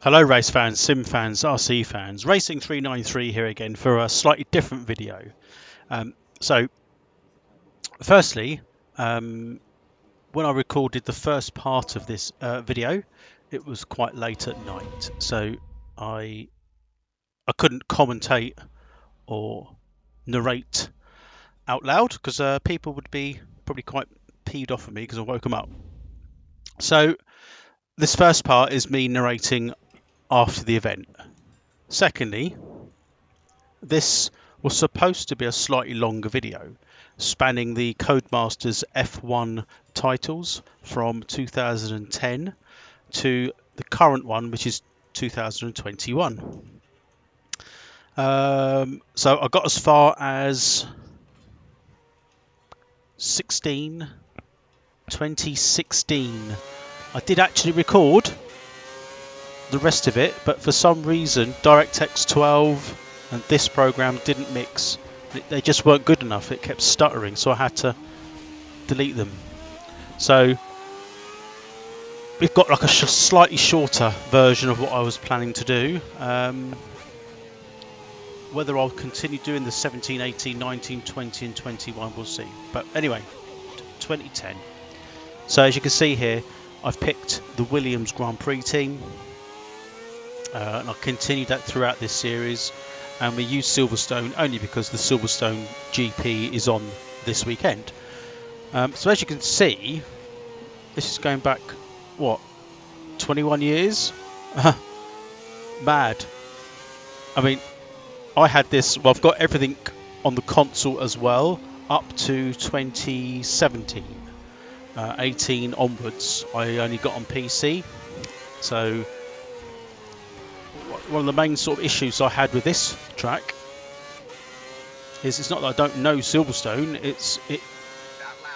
Hello race fans, sim fans, RC fans, Racing 393 here again for a slightly different video. So firstly, when I recorded the first part of this video, it was quite late at night, so I couldn't commentate or narrate out loud because people would be probably quite peeved off at me because I woke them up. So this first part is me narrating after the event. Secondly, this was supposed to be a slightly longer video, spanning the Codemasters F1 titles from 2010 to the current one, which is 2021. So I got as far as 2016. I did actually record the rest of it, but for some reason DirectX 12 and this program didn't mix. They just weren't good enough. It kept stuttering, so I had to delete them. So we've got like a slightly shorter version of what I was planning to do. Whether I'll continue doing the 17, 18, 19, 20 and 21, we'll see. But anyway, 2010. So as you can see here, I've picked the Williams Grand Prix team. And I'll continue that throughout this series, and we use Silverstone only because the Silverstone GP is on this weekend. So as you can see, this is going back, what, 21 years? Mad. I mean, I had this, well, I've got everything on the console as well up to 2017. 18 onwards I only got on PC. So one of the main sort of issues I had with this track is it's not that I don't know Silverstone, it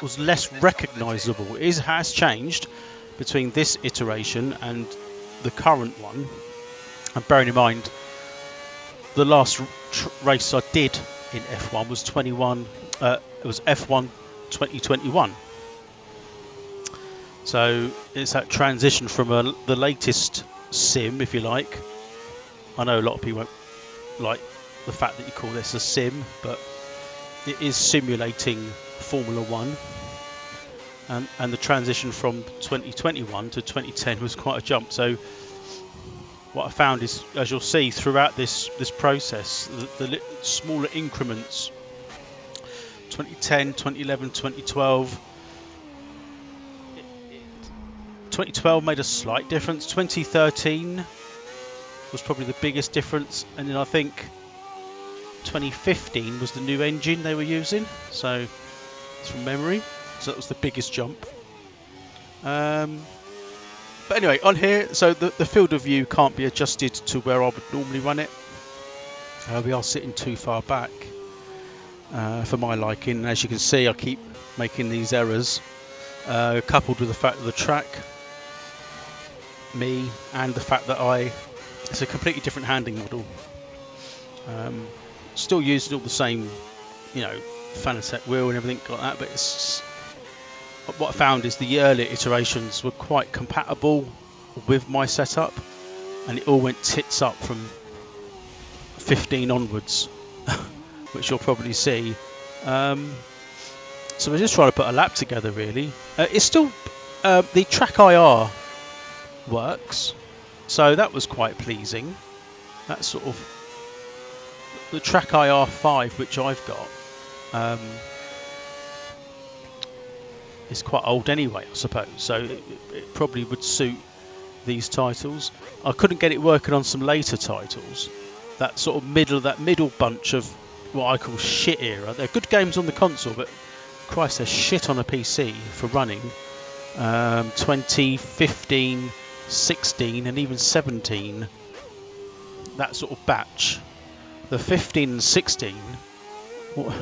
was less recognisable. It has changed between this iteration and the current one, and bearing in mind the last race I did in F1 was it was F1 2021. So it's that transition from the latest sim, if you like. I know a lot of people won't like the fact that you call this a sim, but it is simulating Formula 1. And the transition from 2021 to 2010 was quite a jump. So what I found is, as you'll see throughout this process, the smaller increments, 2010, 2011, 2012. 2012 made a slight difference. 2013 was probably the biggest difference, and then I think 2015 was the new engine they were using, so it's from memory, so that was the biggest jump. But anyway, on here, so the field of view can't be adjusted to where I would normally run it. We are sitting too far back for my liking, and as you can see I keep making these errors, coupled with the fact that the track, me, and the fact that it's a completely different handling model. Still using all the same, Fanatec wheel and everything like that, but what I found is the earlier iterations were quite compatible with my setup, and it all went tits up from 15 onwards, which you'll probably see. So we're just trying to put a lap together, really. It's still the track IR works, so that was quite pleasing. That's sort of the track IR5, which I've got, is quite old anyway, I suppose, so it probably would suit these titles. I couldn't get it working on some later titles, that sort of middle bunch of what I call shit era. They're good games on the console, but Christ, they're shit on a PC for running. 2015, 16 and even 17, that sort of batch. The 15 and 16, I don't know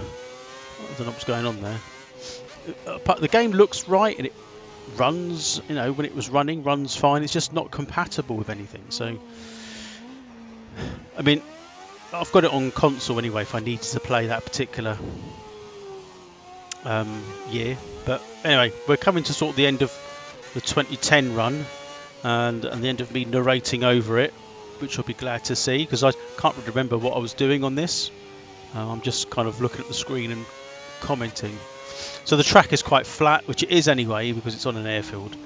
what's going on there. The game looks right and it runs, when it was running, runs fine. It's just not compatible with anything. So, I mean, I've got it on console anyway if I needed to play that particular year. But anyway, we're coming to sort of the end of the 2010 run. and the end of me narrating over it, which you'll be glad to see, because I can't really remember what I was doing on this. I'm just kind of looking at the screen and commenting. So the track is quite flat, which it is anyway because it's on an airfield.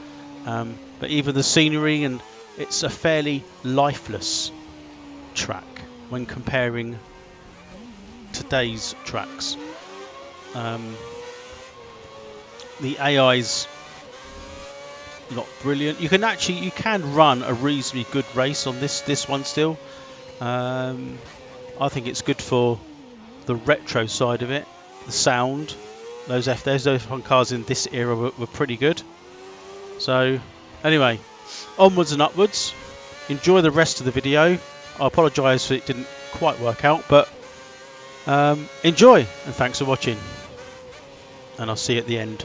But even the scenery, and it's a fairly lifeless track when comparing today's tracks. The AI's not brilliant. You can run a reasonably good race on this one still. I think it's good for the retro side of it, the sound. Those F1 cars in this era were pretty good. So anyway, onwards and upwards. Enjoy the rest of the video. I apologise if it didn't quite work out, but enjoy, and thanks for watching, and I'll see you at the end.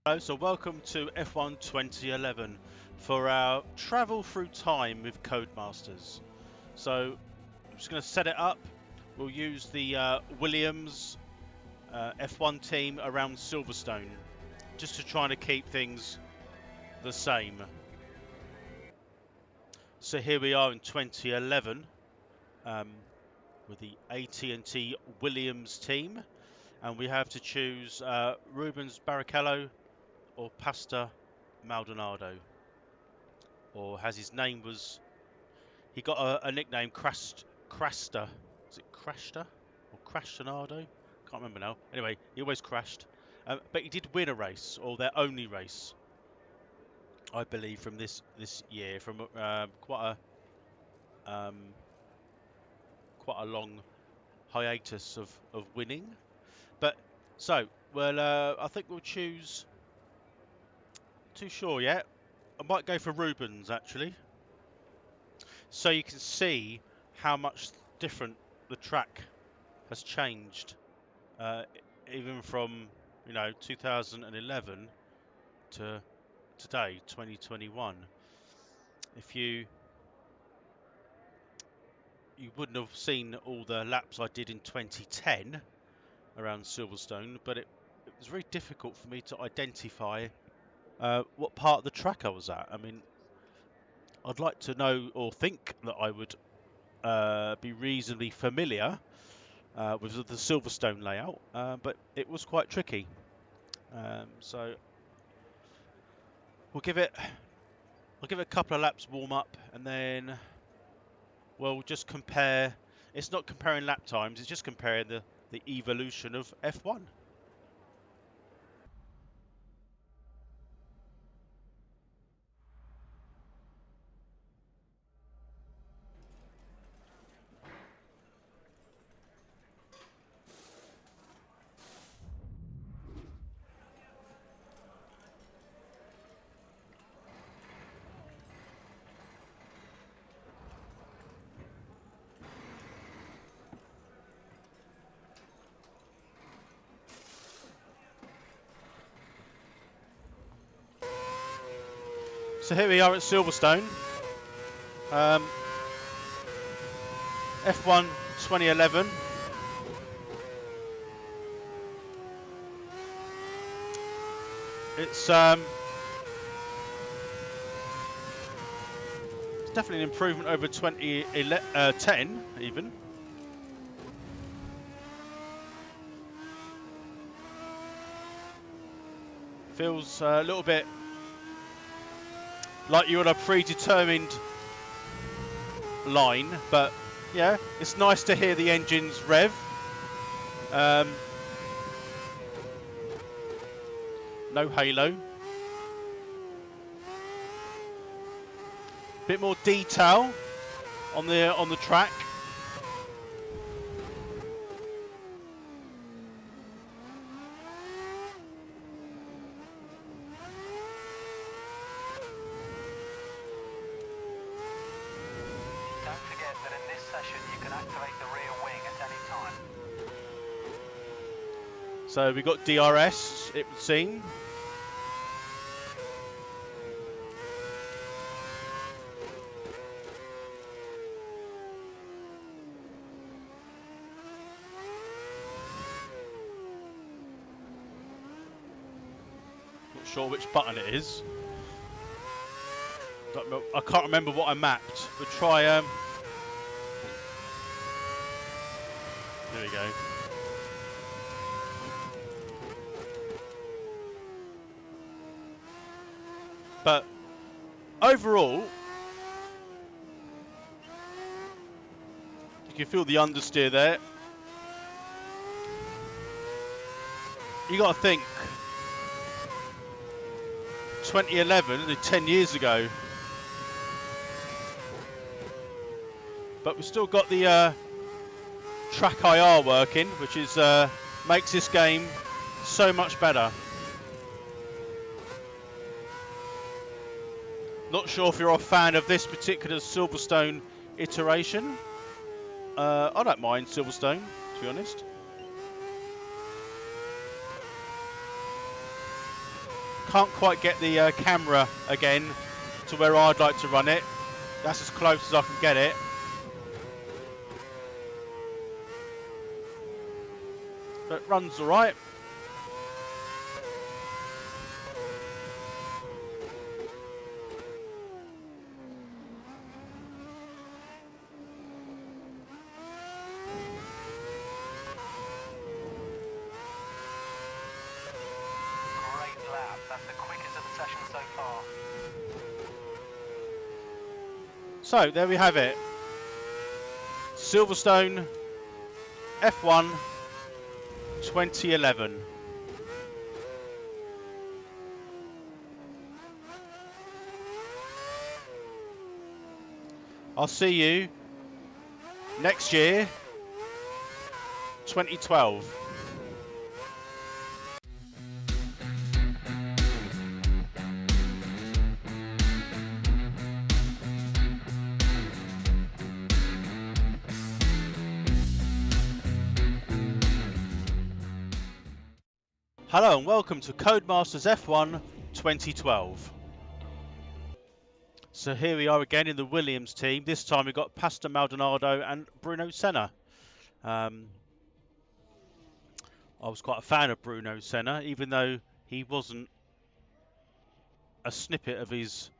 Hello, so welcome to F1 2011 for our travel through time with Codemasters. So I'm just going to set it up. We'll use the Williams F1 team around Silverstone, just to try to keep things the same. So here we are in 2011 with the AT&T Williams team, and we have to choose Rubens Barrichello or Pastor Maldonado, or as his name was, he got a nickname, Crasta. Is it Crasta or Crastonado? Can't remember now. Anyway, he always crashed, but he did win a race, or their only race, I believe, from this year, from quite a long hiatus of winning. But so, well, I think we'll choose. Too sure yet. I might go for Rubens actually, so you can see how much different the track has changed, even from 2011 to today, 2021. If you wouldn't have seen all the laps I did in 2010 around Silverstone, but it was very difficult for me to identify what part of the track I was at. I mean, I'd like to know or think that I would be reasonably familiar with the Silverstone layout, but it was quite tricky. So I'll give it a couple of laps warm up, and then we'll just compare. It's not comparing lap times; it's just comparing the evolution of F1. So here we are at Silverstone. F1 2011. It's definitely an improvement over 2010 even. Feels a little bit like you're on a predetermined line, but yeah, it's nice to hear the engines rev. No halo. Bit more detail on the track. So we got DRS, it would seem. Not sure which button it is. I can't remember what I mapped. We'll try. There we go. But overall, you can feel the understeer there. You got to think, 2011, 10 years ago. But we've still got the track IR working, which is makes this game so much better. Not sure if you're a fan of this particular Silverstone iteration. I don't mind Silverstone, to be honest. Can't quite get the camera again to where I'd like to run it. That's as close as I can get it. But it runs alright. That's the quickest of the session so far. So there we have it. Silverstone F1 2011. I'll see you next year, 2012. Hello and welcome to Codemasters F1 2012. So here we are again in the Williams team. This time we've got Pastor Maldonado and Bruno Senna. I was quite a fan of Bruno Senna, even though he wasn't a snippet of his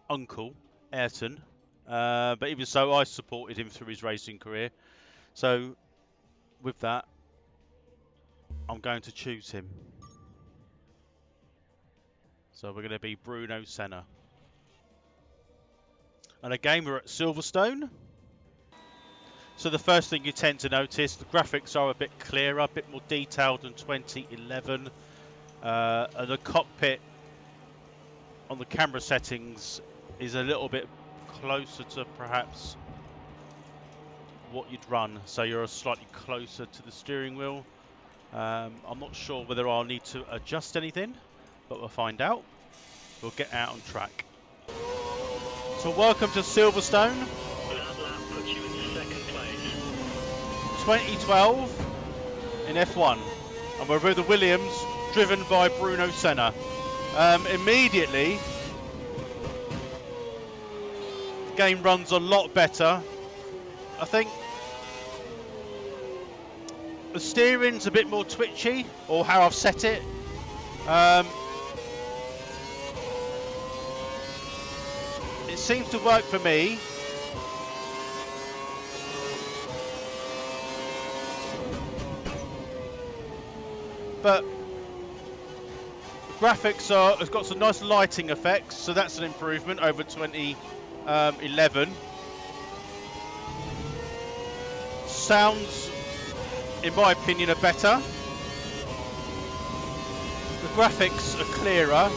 uncle, Ayrton. But even so, I supported him through his racing career. So with that, I'm going to choose him. So we're going to be Bruno Senna. And again, we're at Silverstone. So the first thing you tend to notice, the graphics are a bit clearer, a bit more detailed than 2011. And the cockpit on the camera settings is a little bit closer to perhaps what you'd run. So you're slightly closer to the steering wheel. I'm not sure whether I'll need to adjust anything, but we'll find out. We'll get out on track. So welcome to Silverstone. That lap puts you in second place. 2012 in F1. And we're with the Williams, driven by Bruno Senna. Immediately, the game runs a lot better. I think the steering's a bit more twitchy, or how I've set it. It seems to work for me. But the graphics has got some nice lighting effects, so that's an improvement over 2011. Sounds, in my opinion, are better. The graphics are clearer.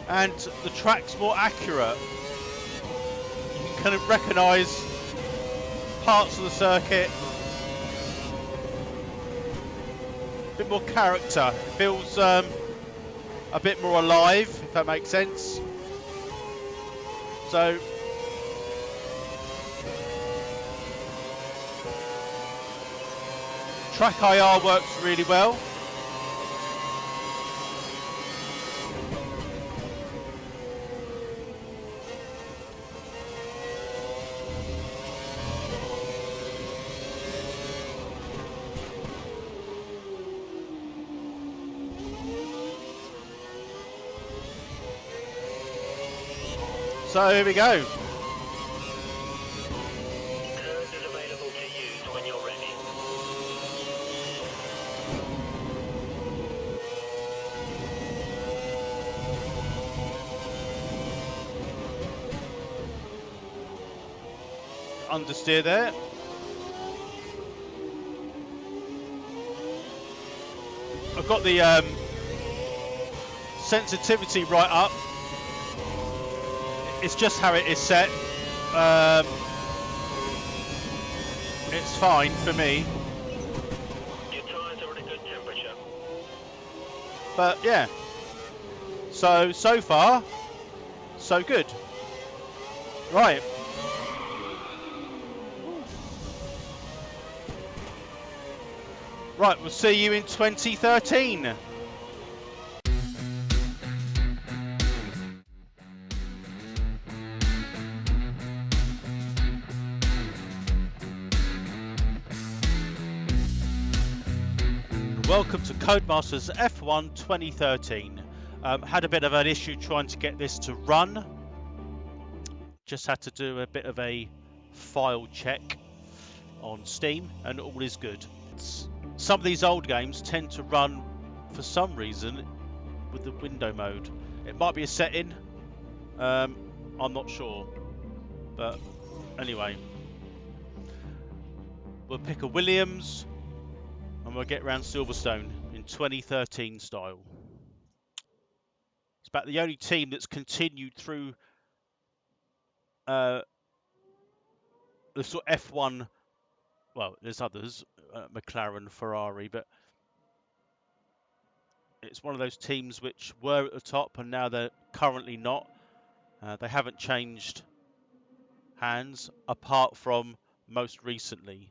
And the track's more accurate. You can kind of recognise parts of the circuit. A bit more character. It feels a bit more alive, if that makes sense. So Track IR works really well. So here we go. Turns is available to use when you're ready. Understeer there. I've got the sensitivity right up. It's just how it is set. It's fine for me. Your tyres are at a good temperature. But yeah. So far, so good. Right. Right, we'll see you in 2013. Welcome to Codemasters F1 2013. Had a bit of an issue trying to get this to run. Just had to do a bit of a file check on Steam and all is good. Some of these old games tend to run for some reason with the window mode. It might be a setting, I'm not sure, but anyway, we'll pick a Williams and we'll get round Silverstone in 2013 style. It's about the only team that's continued through the sort of F1. Well, there's others, McLaren, Ferrari, but it's one of those teams which were at the top and now they're currently not. They haven't changed hands apart from most recently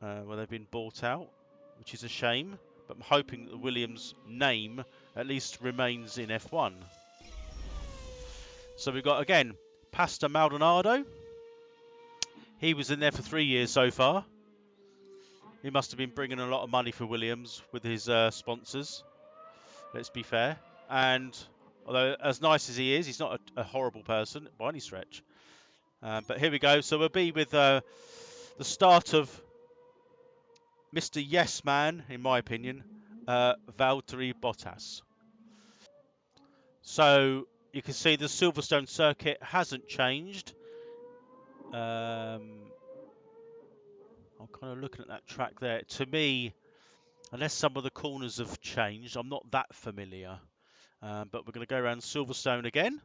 where they've been bought out, which is a shame, but I'm hoping that the Williams name at least remains in F1. So we've got again Pastor Maldonado. He was in there for 3 years so far. He must have been bringing a lot of money for Williams with his sponsors, let's be fair. And although as nice as he is, he's not a horrible person by any stretch. But here we go. So we'll be with the start of Mr. Yes Man, in my opinion, Valtteri Bottas. So you can see the Silverstone circuit hasn't changed. I'm kind of looking at that track there. To me, unless some of the corners have changed, I'm not that familiar. But we're going to go around Silverstone again.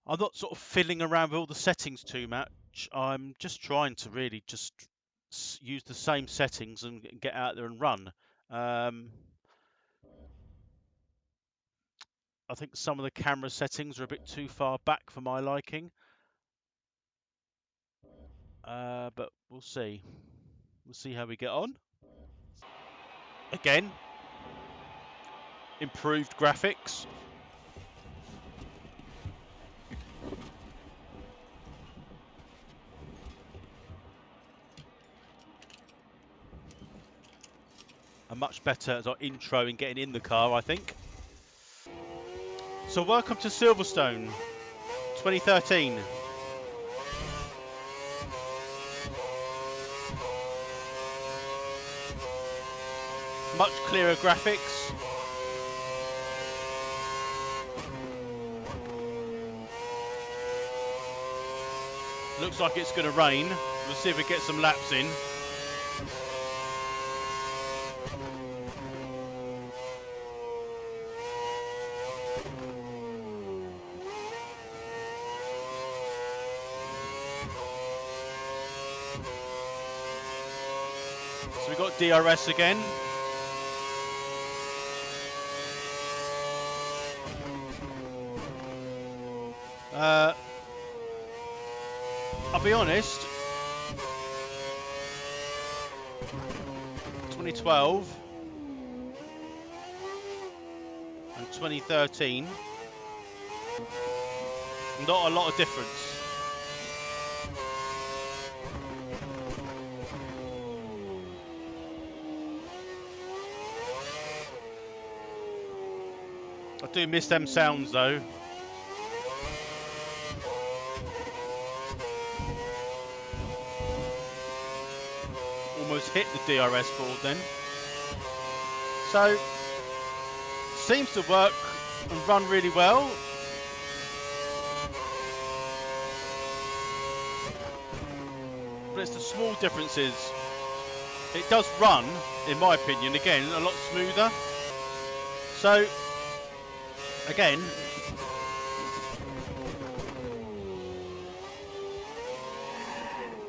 I'm not sort of fiddling around with all the settings too much. I'm just trying to really just use the same settings and get out there and run. I think some of the camera settings are a bit too far back for my liking. But we'll see. We'll see how we get on. Again, improved graphics. A much better intro in getting in the car, I think. So welcome to Silverstone 2013. Much clearer graphics. Looks like it's going to rain. We'll see if we get some laps in. So we've got DRS again. I'll be honest, 2012 and 2013, not a lot of difference. I do miss them sounds though. Almost hit the DRS board then. So, seems to work and run really well. But it's the small differences. It does run, in my opinion, again, a lot smoother. So, again,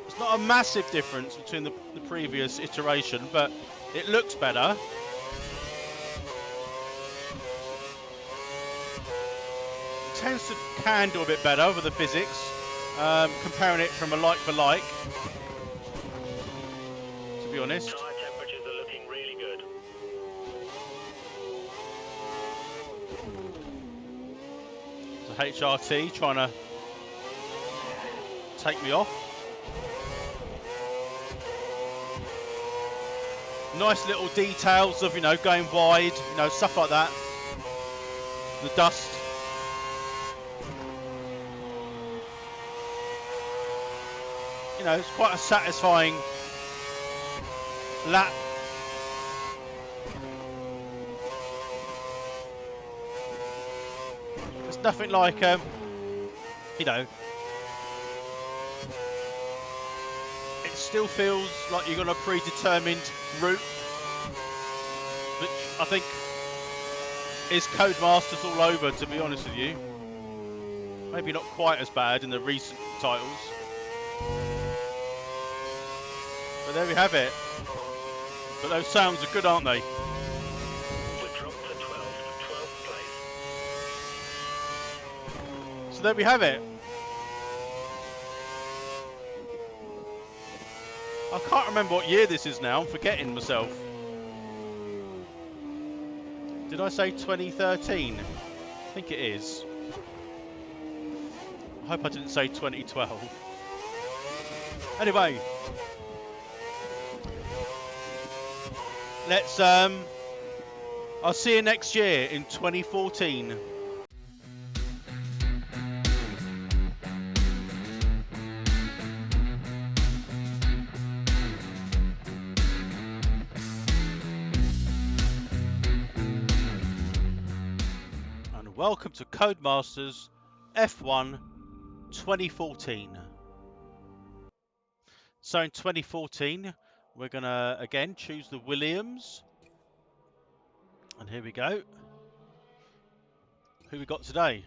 it's not a massive difference between the previous iteration, but it looks better. It tends to handle a bit better with the physics, comparing it from a like for like, to be honest. Tyre temperatures are looking really good. So HRT trying to take me off. Nice little details of, going wide, stuff like that. The dust. It's quite a satisfying lap. It's nothing like, it still feels like you're on a predetermined route, which I think is Codemasters all over, to be honest with you. Maybe not quite as bad in the recent titles. But there we have it. But those sounds are good, aren't they? We're dropped to 12th place. So there we have it. I can't remember what year this is now. I'm forgetting myself. Did I say 2013? I think it is. I hope I didn't say 2012. Anyway. Let's, I'll see you next year in 2014. And welcome to Codemasters F1 2014. So in 2014, we're going to, again, choose the Williams. And here we go. Who we got today?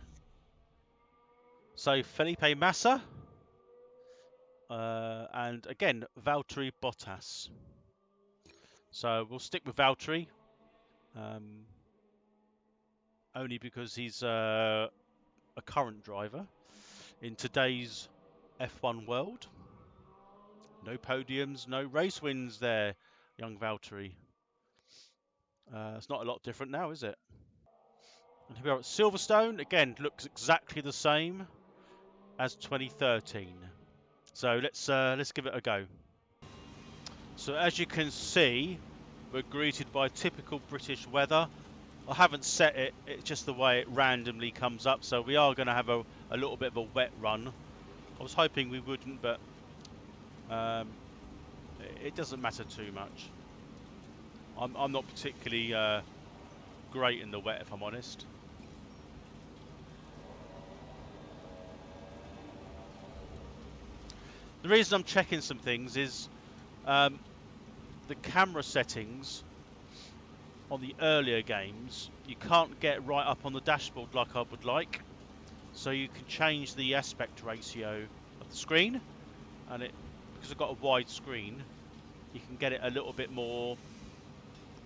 So Felipe Massa. And again, Valtteri Bottas. So we'll stick with Valtteri. Only because he's a current driver in today's F1 world. No podiums, no race wins there, young Valtteri. It's not a lot different now, is it? And here we are at Silverstone. Again, looks exactly the same as 2013. So let's give it a go. So as you can see, we're greeted by typical British weather. I haven't set it, it's just the way it randomly comes up. So we are going to have a little bit of a wet run. I was hoping we wouldn't, but it doesn't matter too much. I'm not particularly great in the wet, if I'm honest. The reason I'm checking some things is the camera settings on the earlier games you can't get right up on the dashboard like I would like. So you can change the aspect ratio of the screen, and because I've got a wide screen, you can get it a little bit more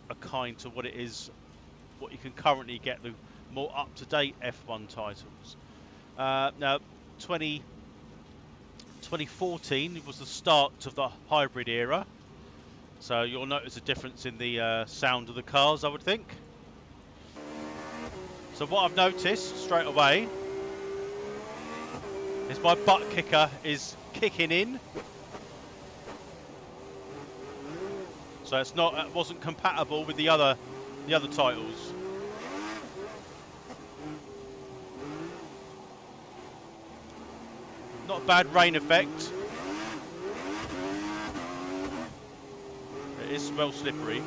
akin to what it is, what you can currently get the more up-to-date F1 titles. Now 2012 2014 was the start of the hybrid era, so you'll notice a difference in the sound of the cars, I would think. So what I've noticed straight away is my butt kicker is kicking in. So it wasn't compatible with the other titles. Not a bad rain effect. It is well slippery.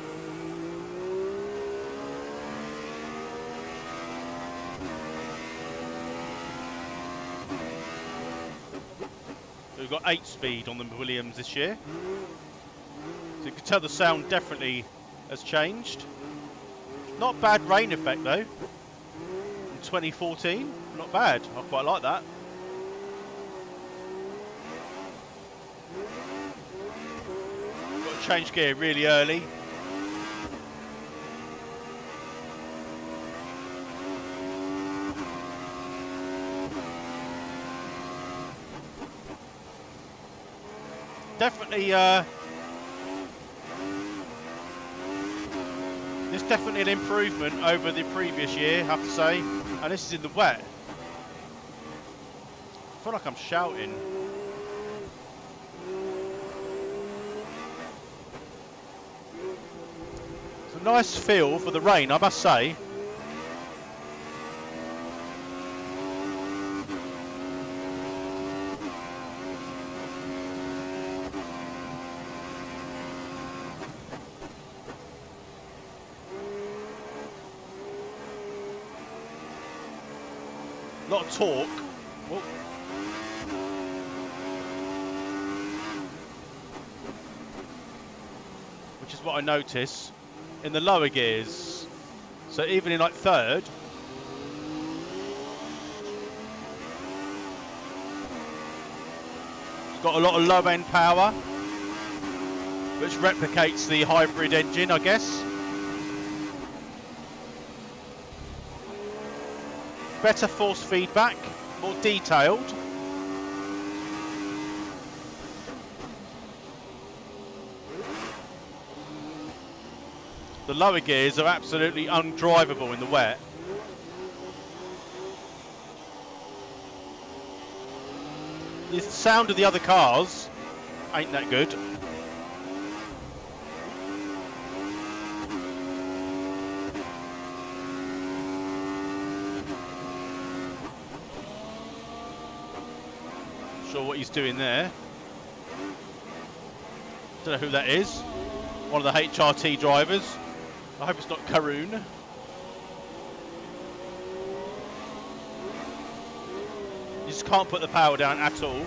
We've got 8 speed on the Williams this year. So you can tell the sound definitely has changed. Not bad rain effect though. In 2014, not bad. I quite like that. Got to change gear really early. Definitely, it's definitely an improvement over the previous year, I have to say. And this is in the wet. I feel like I'm shouting. It's a nice feel for the rain, I must say. A lot of torque. Whoa. Which is what I notice in the lower gears. So even in like third, it's got a lot of low end power, which replicates the hybrid engine, I guess. Better force feedback, more detailed. The lower gears are absolutely undrivable in the wet. The sound of the other cars ain't that good. Sure what he's doing there. Don't know who that is. One of the HRT drivers. I hope it's not Karun. You just can't put the power down at all.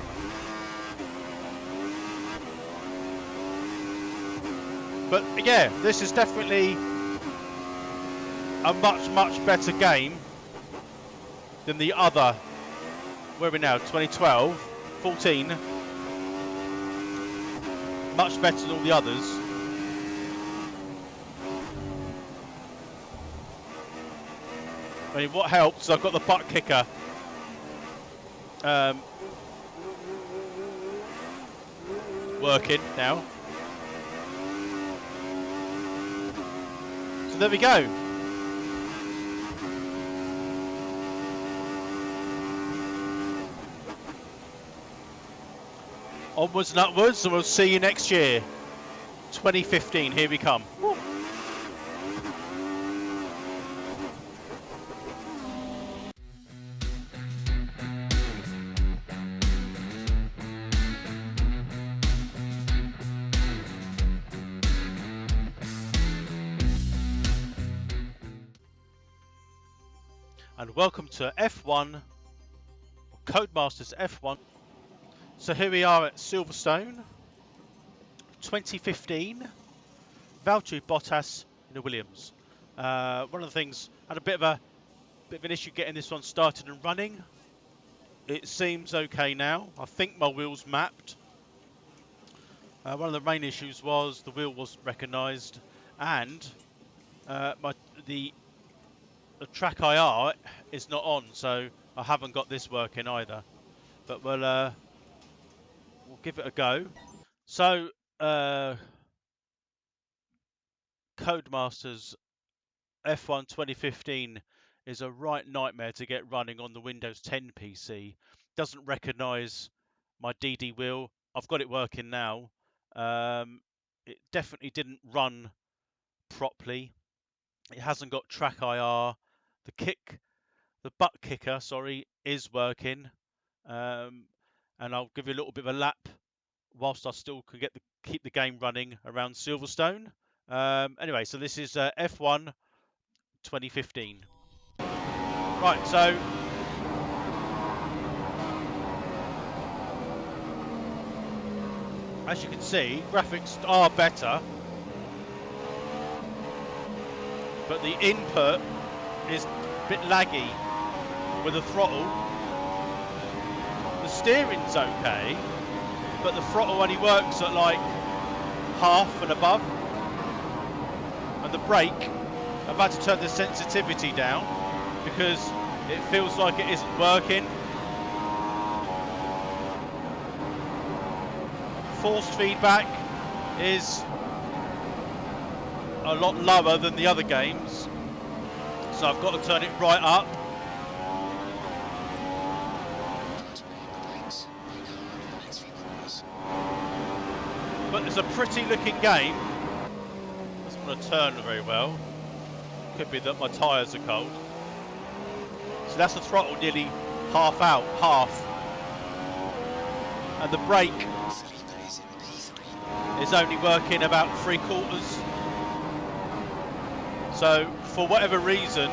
But yeah, this is definitely a much better game than the other. Where are we now? 2012, 14. Much better than all the others. I mean, what helps is I've got the butt kicker working now. So there we go. Onwards and upwards, and we'll see you next year. 2015, here we come. Woo. And welcome to F1, Codemasters F1. So here we are at Silverstone, 2015, Valtteri Bottas in the Williams. One of the things, had a bit of an issue getting this one started and running. It seems okay now. I think my wheel's mapped. One of the main issues was the wheel wasn't recognised, and the track IR is not on, so I haven't got this working either. But we'll give it a go. So, Codemasters F1 2015 is a right nightmare to get running on the Windows 10 PC. Doesn't recognise my DD wheel. I've got it working now. It definitely didn't run properly. It hasn't got track IR. The butt kicker, sorry, is working. And I'll give you a little bit of a lap whilst I still can keep the game running around Silverstone. Anyway, so this is F1 2015. Right, so as you can see, graphics are better, but the input is a bit laggy with the throttle. The steering's okay, but the throttle only works at like half and above. And the brake, I've had to turn the sensitivity down because it feels like it isn't working. Forced feedback is a lot lower than the other games, so I've got to turn it right up. But it's a pretty looking game. Doesn't want to turn very well. Could be that my tyres are cold. So that's the throttle nearly half out, half. And the brake is only working about 3/4. So for whatever reason,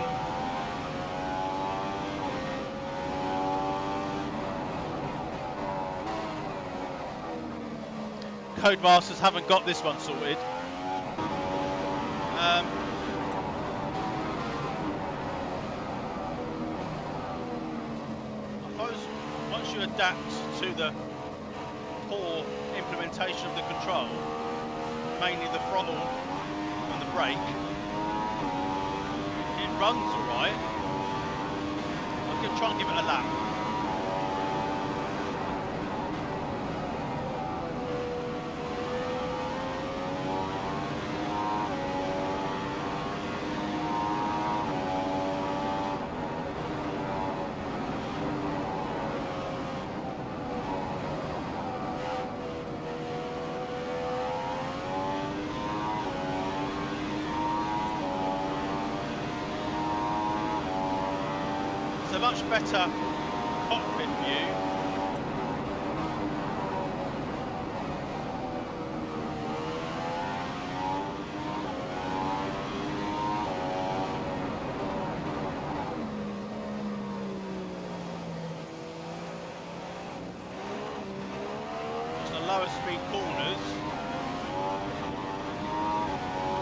Codemasters haven't got this one sorted. I suppose once you adapt to the poor implementation of the control, mainly the throttle and the brake, it runs alright. I'm going to try and give it a lap. It's a much better cockpit view. Just the lower speed corners.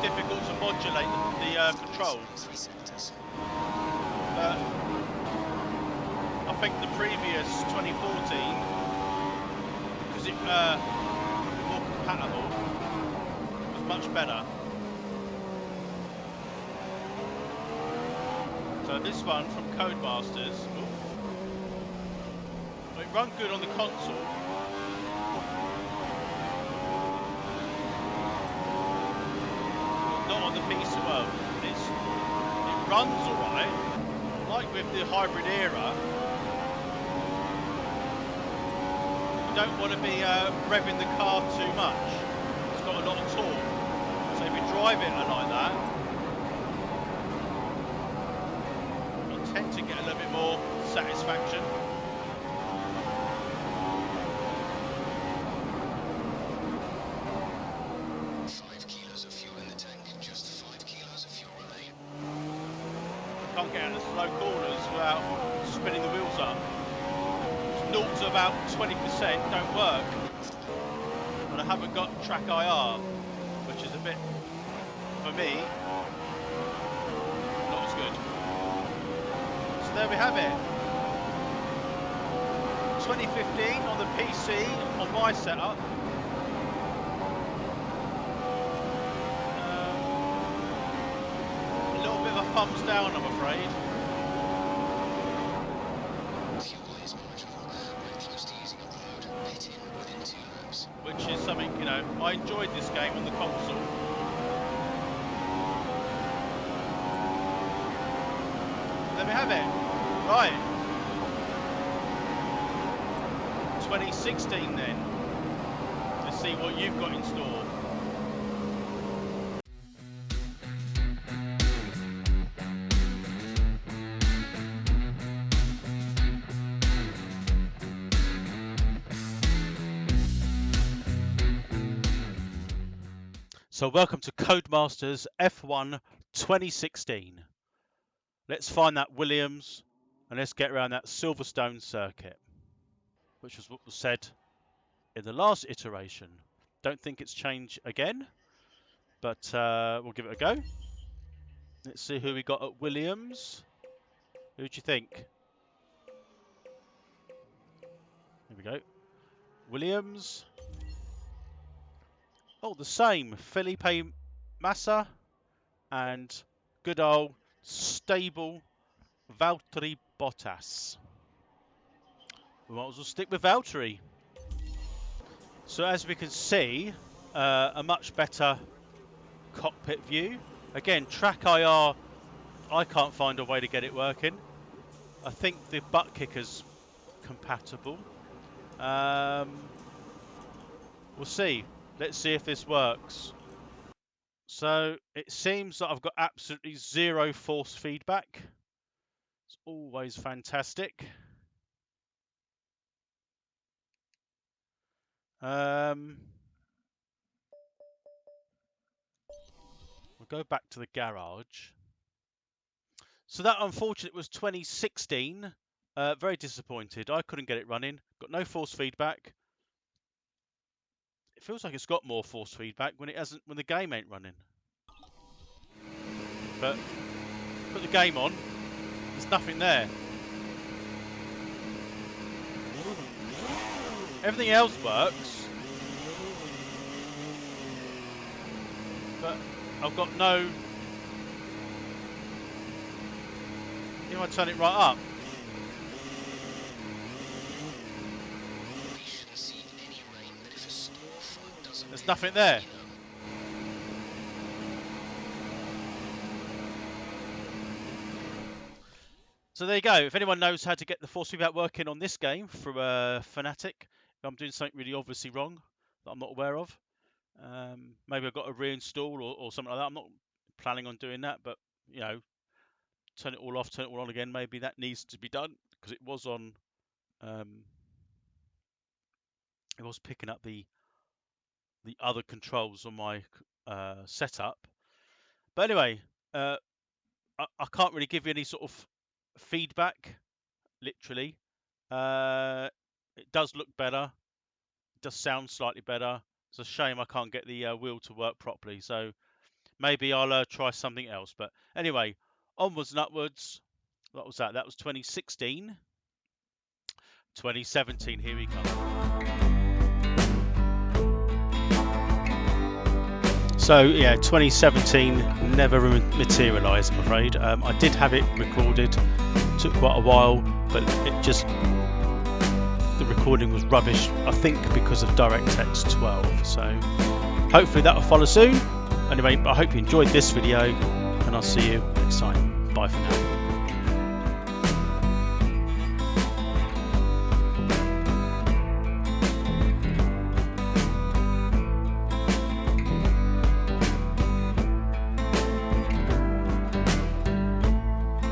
Difficult to modulate the controls. But I think the previous 2014, because it more compatible, was much better. So this one from Codemasters, it runs good on the console. Not on the PC. Well, it runs alright. Like with the hybrid era, you don't want to be revving the car too much. It's got a lot of torque. So if you drive it like that, you tend to get a little bit more satisfaction. Can't get out of the slow corners without spinning the wheels up. 0 to about 20% don't work, and I haven't got track IR, which is a bit, for me, not as good. So there we have it. 2015 on the PC on my setup. A thumbs down, I'm afraid. Fuel is marginal. We're close to using a load. Pit in within 2 laps. there we have it. Right. 2016 then. Let's see what you've got in store. So welcome to Codemasters F1 2016. Let's find that Williams and let's get around that Silverstone circuit, which was what was said in the last iteration. Don't think it's changed again, but we'll give it a go. Let's see who we got at Williams. Who do you think? Here we go. Williams. Oh, the same. Felipe Massa and good old stable Valtteri Bottas. We might as well stick with Valtteri. So as we can see, a much better cockpit view. Again, track IR, I can't find a way to get it working. I think the butt kicker's compatible. We'll see. Let's see if this works. So it seems that I've got absolutely zero force feedback. It's always fantastic. We'll go back to the garage. So that, unfortunately, was 2016. Very disappointed. I couldn't get it running. Got no force feedback. It feels like it's got more force feedback when it hasn't, when the game ain't running. But put the game on. There's nothing there. Everything else works, but I've got no. If I turn it right up, there's nothing there. So there you go. If anyone knows how to get the force feedback working on this game from a Fanatic, if I'm doing something really obviously wrong that I'm not aware of, maybe I've got to reinstall or something like that. I'm not planning on doing that, but you know, turn it all off, turn it all on again. Maybe that needs to be done because it was on. It was picking up the other controls on my setup. But anyway, I can't really give you any sort of feedback. Literally, it does look better. It does sound slightly better. It's a shame I can't get the wheel to work properly. So maybe I'll try something else. But anyway, onwards and upwards. What was that? That was 2016. 2017, here we come. So yeah, 2017 never materialised, I'm afraid. I did have it recorded. Took quite a while, but it just, the recording was rubbish, I think because of DirectX 12. So hopefully that will follow soon. Anyway, I hope you enjoyed this video, and I'll see you next time. Bye for now.